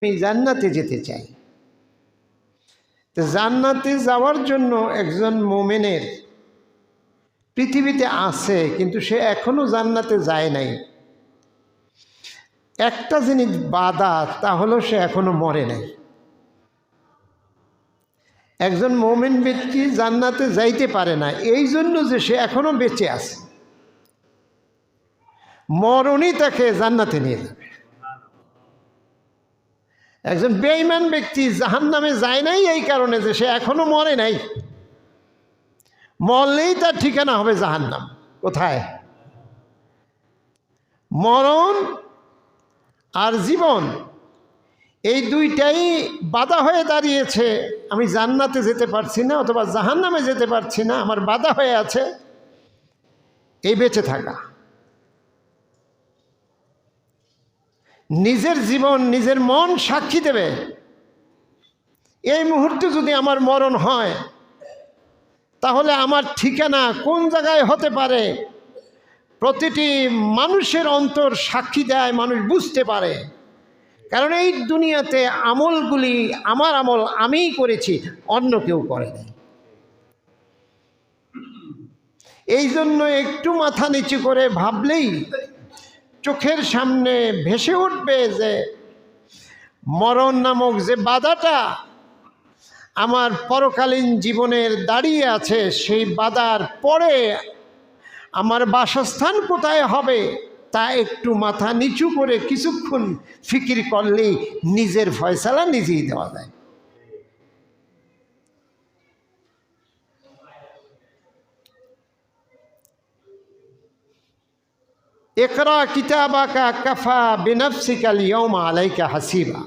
আমি জান্নাতে যেতে চাই। তো জান্নাতে যাওয়ার জন্য একজন মুমিনের পৃথিবীতে আছে, কিন্তু সে এখনো জান্নাতে যায় নাই। একটা জিনিস বাধা, তা হলো সে এখনো মরে নাই। একজন মুমিন ব্যক্তি জান্নাতে যাইতে পারে না এই জন্য যে সে এখনো বেঁচে আছে। মরণই তাকে জান্নাতে নিয়ে যাবে। একজন বেঈমান ব্যক্তি জাহান্নামে যায় নাই এই কারণে যে সে এখনো মরে নাই। মরলেই তার ঠিকানা হবে জাহান্নাম। কোথায়? মরণ আর জীবন, এই দুইটাই বাধা হয়ে দাঁড়িয়েছে। আমি জান্নাতে যেতে পারছি না অথবা জাহান্নামে যেতে পারছি না, আমার বাধা হয়ে আছে এই বেঁচে থাকা। নিজের জীবন নিজের মন সাক্ষী দেবে, এই মুহূর্তে যদি আমার মরণ হয় তাহলে আমার ঠিকানা কোন জায়গায় হতে পারে প্রতিটি মানুষের অন্তর সাক্ষী দেয়, মানুষ বুঝতে পারে। কারণ এই দুনিয়াতে আমলগুলি আমার আমল আমিই করেছি, অন্য কেউ করে নাই। এই জন্য একটু মাথা নিচু করে ভাবলেই চোখের সামনে ভেসে উঠবে যে মরণ নামক যে বাধাটা আমার পরকালীন জীবনের দাঁড়িয়ে আছে, সেই বাধার পরে আমার বাসস্থান কোথায় হবে তা একটু মাথা নিচু করে কিছুক্ষণ ফিকির করলেই নিজের ফয়সালা নিজেই দেওয়া যায়। ইকরা কিতাবাকা কাফা বিনাফসিকা আল-ইয়াওমা আলাইকা হাসিবা।